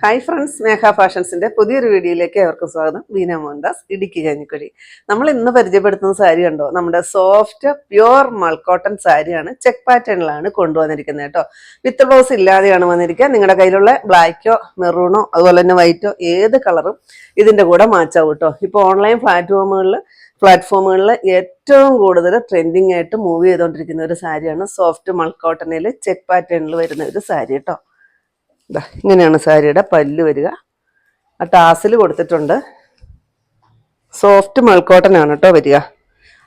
Hi friends, മേഘ ഫാഷൻസിന്റെ പുതിയൊരു വീഡിയോയിലേക്ക് ഏവർക്കും സ്വാഗതം. ബീന മോഹൻദാസ്, ഇടുക്കി കഞ്ഞിക്കുഴി. നമ്മൾ ഇന്ന് പരിചയപ്പെടുത്തുന്ന സാരി കണ്ടോ, നമ്മുടെ സോഫ്റ്റ് പ്യുവർ മൾക്കോട്ടൺ സാരിയാണ്. ചെക്ക് പാറ്റേണിലാണ് കൊണ്ടുവന്നിരിക്കുന്നത് കേട്ടോ. വിത്ത് ബ്ലൗസ് ഇല്ലാതെയാണ് വന്നിരിക്കുക. നിങ്ങളുടെ കയ്യിലുള്ള ബ്ലാക്കോ മെറൂണോ അതുപോലെ തന്നെ വൈറ്റോ ഏത് കളറും ഇതിന്റെ കൂടെ മാച്ചാവും കേട്ടോ. ഇപ്പോൾ ഓൺലൈൻ പ്ലാറ്റ്ഫോമുകളിൽ ഏറ്റവും കൂടുതൽ ട്രെൻഡിങ് ആയിട്ട് മൂവ് ചെയ്തുകൊണ്ടിരിക്കുന്ന ഒരു സാരിയാണ് സോഫ്റ്റ് മൾക്കോട്ടണിൽ ചെക്ക് പാറ്റേണിൽ വരുന്ന ഒരു സാരി കേട്ടോ. ഇങ്ങനെയാണ് സാരിയുടെ പല്ല് വരിക. ആ ടാസിൽ കൊടുത്തിട്ടുണ്ട്. സോഫ്റ്റ് മൾക്കോട്ടൺ ആണ് കേട്ടോ വരിക.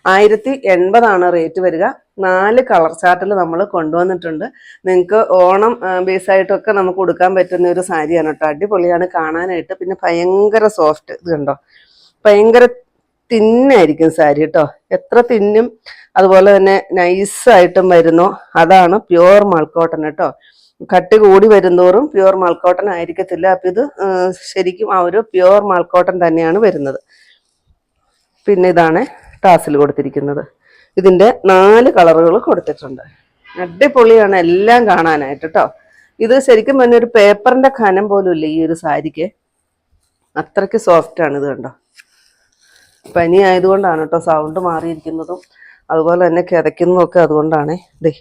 1080 റേറ്റ് വരിക. 4 കളർ ചാർട്ടിൽ നമ്മൾ കൊണ്ടുവന്നിട്ടുണ്ട്. നിങ്ങൾക്ക് ഓണം ബേസായിട്ടൊക്കെ നമുക്ക് കൊടുക്കാൻ പറ്റുന്ന ഒരു സാരിയാണ് കേട്ടോ. അടിപൊളിയാണ് കാണാനായിട്ട്. പിന്നെ ഭയങ്കര സോഫ്റ്റ്, ഇത് കണ്ടോ, ഭയങ്കര തിന്നായിരിക്കും സാരി കേട്ടോ. എത്ര തിന്നും അതുപോലെ തന്നെ നൈസായിട്ടും വരുന്നോ അതാണ് പ്യുവർ മൾക്കോട്ടൺ കേട്ടോ. കട്ടി കൂടി വരുന്തോറും പ്യുവർ മൾക്കോട്ടൺ ആയിരിക്കത്തില്ല. അപ്പം ഇത് ശരിക്കും ആ ഒരു പ്യുവർ മൾക്കോട്ടൺ തന്നെയാണ് വരുന്നത്. പിന്നെ ഇതാണ് ടാസിൽ കൊടുത്തിരിക്കുന്നത്. ഇതിൻ്റെ 4 കളറുകൾ കൊടുത്തിട്ടുണ്ട്. അടിപൊളിയാണ് എല്ലാം കാണാനായിട്ട് കേട്ടോ. ഇത് ശരിക്കും പറഞ്ഞ ഒരു പേപ്പറിൻ്റെ ഖനം പോലും ഇല്ല ഈ ഒരു സാരിക്ക്. അത്രയ്ക്ക് സോഫ്റ്റാണ്. ഇത് കണ്ടോ, പനി ആയതുകൊണ്ടാണ് കേട്ടോ സൗണ്ട് മാറിയിരിക്കുന്നതും അതുപോലെ തന്നെ കിതയ്ക്കുന്നതും അതുകൊണ്ടാണ്. ദേ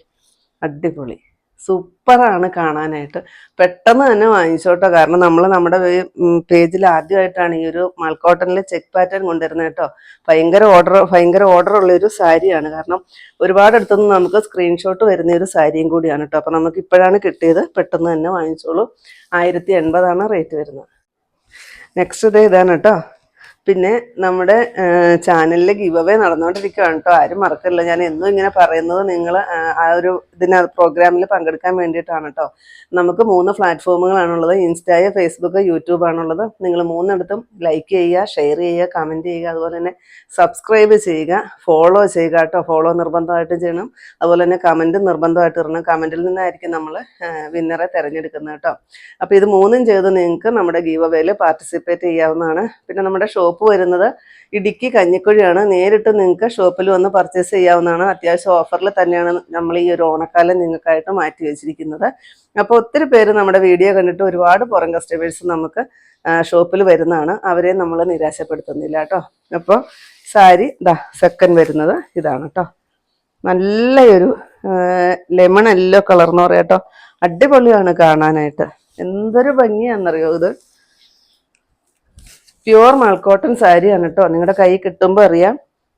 അടിപൊളി സൂപ്പറാണ് കാണാനായിട്ട്. പെട്ടെന്ന് തന്നെ വാങ്ങിച്ചോട്ടോ. കാരണം നമ്മൾ നമ്മുടെ പേജിൽ ആദ്യമായിട്ടാണ് ഈ ഒരു മൾക്കോട്ടണിലെ ചെക്ക് പാറ്റേൺ കൊണ്ടുവരുന്നത് കേട്ടോ. ഭയങ്കര ഓർഡർ ഉള്ളൊരു സാരിയാണ്. കാരണം ഒരുപാട് അടുത്തൊന്നും നമുക്ക് സ്ക്രീൻഷോട്ട് വരുന്ന ഒരു സാരിയും കൂടിയാണ് കേട്ടോ. അപ്പം നമുക്ക് ഇപ്പോഴാണ് കിട്ടിയത്. പെട്ടെന്ന് തന്നെ വാങ്ങിച്ചോളൂ. 1080 റേറ്റ് വരുന്നത്. നെക്സ്റ്റ് ഇതാണ് കേട്ടോ. പിന്നെ നമ്മുടെ ചാനലിൽ ഗിവ് അവേ നടന്നുകൊണ്ടിരിക്കുകയാണ് കേട്ടോ. ആരും മറക്കില്ല. ഞാൻ എന്നും ഇങ്ങനെ പറയുന്നത് നിങ്ങൾ ആ ഒരു പ്രോഗ്രാമിൽ പങ്കെടുക്കാൻ വേണ്ടിയിട്ടാണ് കേട്ടോ. നമുക്ക് 3 പ്ലാറ്റ്ഫോമുകളാണുള്ളത്. ഇൻസ്റ്റ, ഫേസ്ബുക്ക്, യൂട്യൂബ് ആണുള്ളത്. നിങ്ങൾ 3 ലൈക്ക് ചെയ്യുക, ഷെയർ ചെയ്യുക, കമൻറ്റ് ചെയ്യുക, അതുപോലെ തന്നെ സബ്സ്ക്രൈബ് ചെയ്യുക, ഫോളോ ചെയ്യുക കേട്ടോ. ഫോളോ നിർബന്ധമായിട്ട് ചെയ്യണം. അതുപോലെ തന്നെ കമൻറ്റ് നിർബന്ധമായിട്ട് ഇടണം. കമൻറ്റിൽ നിന്നായിരിക്കും നമ്മൾ വിന്നറെ തിരഞ്ഞെടുക്കുന്നത് കേട്ടോ. അപ്പോൾ ഇത് 3 ചെയ്ത് നിങ്ങൾക്ക് നമ്മുടെ ഗിവ് അവേയിൽ പാർട്ടിസിപ്പേറ്റ് ചെയ്യാവുന്നതാണ്. പിന്നെ നമ്മുടെ ഷോപ്പ് വരുന്നത് ഇടുക്കി കഞ്ഞിക്കുഴിയാണ്. നേരിട്ട് നിങ്ങൾക്ക് ഷോപ്പിൽ വന്ന് പർച്ചേസ് ചെയ്യാവുന്നതാണ്. അത്യാവശ്യം ഓഫറിൽ തന്നെയാണ് നമ്മൾ ഈ ഒരു ഓണക്കാലം നിങ്ങൾക്കായിട്ട് മാറ്റി വെച്ചിരിക്കുന്നത്. അപ്പോൾ ഒത്തിരി പേര് നമ്മുടെ വീഡിയോ കണ്ടിട്ട് ഒരുപാട് പുറം കസ്റ്റമേഴ്സ് നമുക്ക് ഷോപ്പിൽ വരുന്നതാണ്. അവരെ നമ്മൾ നിരാശപ്പെടുത്തുന്നില്ല കേട്ടോ. അപ്പോൾ സാരി സെക്കൻഡ് വരുന്നത് ഇതാണ് കേട്ടോ. നല്ലൊരു ലെമൺ യെല്ലോ കളർ എന്ന് പറയാം കേട്ടോ. അടിപൊളിയാണ് കാണാനായിട്ട്. എന്തൊരു ഭംഗിയാണെന്നറിയോ. ഇത് പ്യുവർ മൾക്കോട്ടൺ സാരിയാണ് കേട്ടോ. നിങ്ങളുടെ കൈ കിട്ടുമ്പോൾ അറിയാം.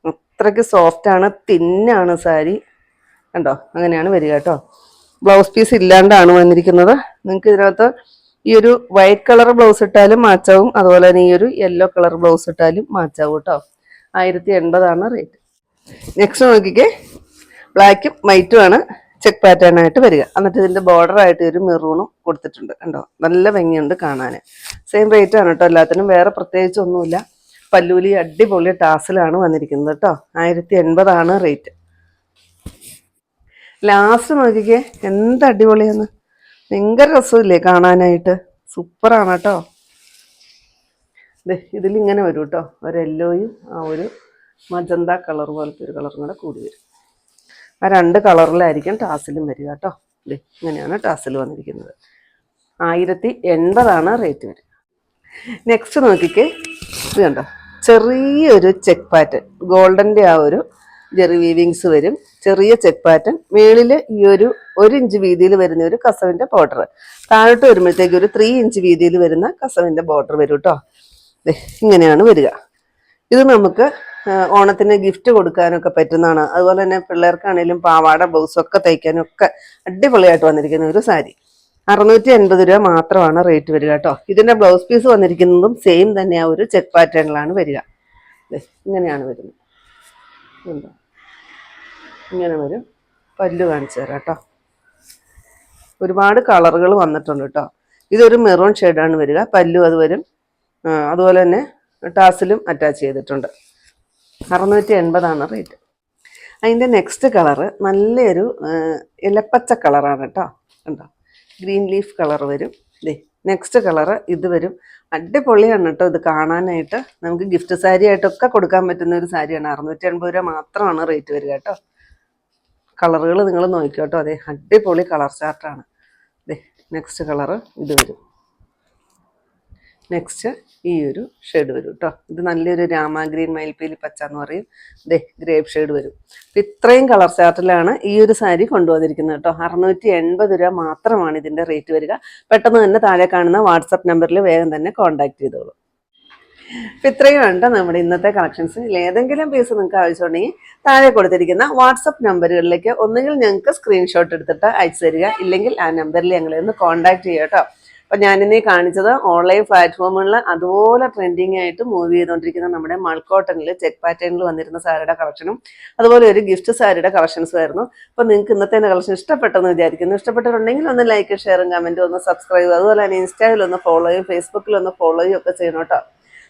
അത്രയ്ക്ക് സോഫ്റ്റാണ്, തിന്നാണ് സാരി കണ്ടോ. അങ്ങനെയാണ് വരിക കേട്ടോ. ബ്ലൗസ് പീസ് ഇല്ലാണ്ടാണ് വന്നിരിക്കുന്നത്. നിങ്ങൾക്ക് ഇതിനകത്ത് ഈ ഒരു വൈറ്റ് കളർ ബ്ലൗസ് ഇട്ടാലും മാച്ചാവും. അതുപോലെ തന്നെ ഈ ഒരു യെല്ലോ കളർ ബ്ലൗസ് ഇട്ടാലും മാച്ചാവും കേട്ടോ. 1080 റേറ്റ്. നെക്സ്റ്റ് നോക്കിക്കേ, ബ്ലാക്കും വൈറ്റും ആണ് ചെക്ക് പാറ്റേൺ ആയിട്ട് വരിക. എന്നിട്ട് ഇതിൻ്റെ ബോർഡറായിട്ട് ഒരു മെറൂണും കൊടുത്തിട്ടുണ്ട് കണ്ടോ. നല്ല ഭംഗിയുണ്ട് കാണാൻ. സെയിം റേറ്റ് ആണ് കേട്ടോ എല്ലാത്തിനും. വേറെ പ്രത്യേകിച്ചൊന്നുമില്ല. പല്ലൂലി അടിപൊളി ടാസിലാണ് വന്നിരിക്കുന്നത് കേട്ടോ. 1080 റേറ്റ്. ലാസ്റ്റ് നോക്കിക്കേ, എന്ത് അടിപൊളിയാണ്. ഭയങ്കര രസമില്ലേ കാണാനായിട്ട്. സൂപ്പറാണ് കേട്ടോ. ഇതിലിങ്ങനെ വരും കേട്ടോ. ഒരു യെല്ലോയും ആ ഒരു മജന്ത കളർ പോലത്തെ ഒരു കളറും കൂടെ കൂടി വരും. ആ 2 കളറിലായിരിക്കും ടാസിലും വരിക കേട്ടോ. ഇങ്ങനെയാണ് ടാസിൽ വന്നിരിക്കുന്നത്. 1080 റേറ്റ് വരിക. നെക്സ്റ്റ് നോക്കിക്കേ, ഇത് കണ്ടോ, ചെറിയൊരു ചെക്ക് പാറ്റേൺ. ഗോൾഡൻ്റെ ആ ഒരു ജെറി വീവിങ്സ് വരും. ചെറിയ ചെക്ക് പാറ്റേൺ. മേളിൽ ഈ ഒരു 1 ഇഞ്ച് വീതിയിൽ വരുന്ന ഒരു കസവിൻ്റെ ബോർഡർ. താഴോട്ട് വരുമ്പോഴത്തേക്ക് ഒരു 3 ഇഞ്ച് വീതിയിൽ വരുന്ന കസവിൻ്റെ ബോർഡർ വരും കേട്ടോ. ഇങ്ങനെയാണ് വരിക. ഇത് നമുക്ക് ഓണത്തിന് ഗിഫ്റ്റ് കൊടുക്കാനൊക്കെ പറ്റുന്നതാണ്. അതുപോലെ തന്നെ പിള്ളേർക്കാണെങ്കിലും പാവാട ബ്ലൗസൊക്കെ തയ്ക്കാനും ഒക്കെ അടിപൊളിയായിട്ട് വന്നിരിക്കുന്ന ഒരു സാരി. 680 രൂപ മാത്രമാണ് റേറ്റ് വരിക കേട്ടോ. ഇതിൻ്റെ ബ്ലൗസ് പീസ് വന്നിരിക്കുന്നതും സെയിം തന്നെ ആ ഒരു ചെക്ക് പാറ്റേണിലാണ് വരിക. ഇങ്ങനെയാണ് വരുന്നത്. ഇങ്ങനെ വരും. പല്ല് കാണിച്ചു തരാം കേട്ടോ. ഒരുപാട് കളറുകൾ വന്നിട്ടുണ്ട് കേട്ടോ. ഇതൊരു മെറൂൺ ഷെയ്ഡാണ് വരിക. പല്ലും അത് വരും. അതുപോലെ തന്നെ ടാസിലും അറ്റാച്ച് ചെയ്തിട്ടുണ്ട്. 680 റേറ്റ്. അതിൻ്റെ നെക്സ്റ്റ് കളറ് നല്ലൊരു ഇലപ്പച്ച കളറാണ് കേട്ടോ. കണ്ടോ, ഗ്രീൻ ലീഫ് കളർ വരും. നെക്സ്റ്റ് കളറ് ഇത് വരും. അടിപൊളിയാണ് കേട്ടോ ഇത് കാണാനായിട്ട്. നമുക്ക് ഗിഫ്റ്റ് സാരി ആയിട്ടൊക്കെ കൊടുക്കാൻ പറ്റുന്ന ഒരു സാരിയാണ്. 680 രൂപ മാത്രമാണ് റേറ്റ് വരിക കേട്ടോ. കളറുകൾ നിങ്ങൾ നോക്കിക്കോ കേട്ടോ. അടിപൊളി കളർ ചാർട്ടാണ്. നെക്സ്റ്റ് കളറ് ഇത് വരും. നെക്സ്റ്റ് ഈ ഒരു ഷെയ്ഡ് വരും കേട്ടോ. ഇത് നല്ലൊരു രാമ ഗ്രീൻ മയിൽപ്പീലി പച്ച എന്ന് പറയും. ഗ്രേപ്പ് ഷെയ്ഡ് വരും. അപ്പം ഇത്രയും കളർ ചാർട്ടിലാണ് ഈ ഒരു സാരി കൊണ്ടുവന്നിരിക്കുന്നത് കേട്ടോ. 680 രൂപ മാത്രമാണ് ഇതിൻ്റെ റേറ്റ് വരിക. പെട്ടെന്ന് തന്നെ താഴെ കാണുന്ന വാട്സപ്പ് നമ്പറിൽ വേഗം തന്നെ കോൺടാക്ട് ചെയ്തോളൂ. അപ്പം ഇത്രയും ഉണ്ട് നമ്മുടെ ഇന്നത്തെ കളക്ഷൻസ്. ഏതെങ്കിലും പീസ് നിങ്ങൾക്ക് ആവശ്യമുണ്ടെങ്കിൽ താഴെ കൊടുത്തിരിക്കുന്ന വാട്സപ്പ് നമ്പറുകളിലേക്ക് ഒന്നുകിൽ ഞങ്ങൾക്ക് സ്ക്രീൻഷോട്ട് എടുത്തിട്ട് അയച്ചു തരിക, ഇല്ലെങ്കിൽ ആ നമ്പറിൽ ഞങ്ങളെ ഒന്ന് കോൺടാക്ട് ചെയ്യുക കേട്ടോ. അപ്പം ഞാനിന്നീ കാണിച്ചത് ഓൺലൈൻ പ്ലാറ്റ്ഫോമുകളിൽ അതുപോലെ ട്രെൻഡിങ് ആയിട്ട് മൂവ് ചെയ്തുകൊണ്ടിരിക്കുന്ന നമ്മുടെ മൾക്കോട്ടണിൽ ചെക്ക് പാറ്റേണിൽ വന്നിരുന്ന സാരിയുടെ കളക്ഷനും അതുപോലെ ഒരു ഗിഫ്റ്റ് സാരിയുടെ കളക്ഷൻസും ആയിരുന്നു. അപ്പം നിങ്ങൾക്ക് ഇന്നത്തെ കളക്ഷൻ ഇഷ്ടപ്പെട്ടെന്ന് വിചാരിക്കുന്നു. ഇഷ്ടപ്പെട്ടിട്ടുണ്ടെങ്കിൽ ഒന്ന് ലൈക്ക്, ഷെയറും കമൻറ്റും ഒന്ന് സബ്സ്ക്രൈബ്, അതുപോലെ തന്നെ ഇൻസ്റ്റായിൽ ഒന്ന് ഫോളോ ചെയ്യും, ഫേസ്ബുക്കിൽ ഒന്ന് ഫോളോ ചെയ്യും ഒക്കെ ചെയ്യണം കേട്ടോ.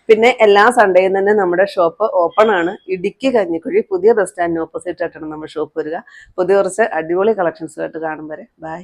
പിന്നെ എല്ലാ സൺഡേയും തന്നെ നമ്മുടെ ഷോപ്പ് ഓപ്പൺ ആണ്. ഇടുക്കി കഞ്ഞിക്കുഴി പുതിയ ബസ് സ്റ്റാൻഡിന് ഓപ്പോസിറ്റ് ആയിട്ടാണ് നമ്മുടെ ഷോപ്പ് വരിക. പുതിയ കുറച്ച് അടിപൊളി കളക്ഷൻസുമായിട്ട് കാണും വരെ ബൈ.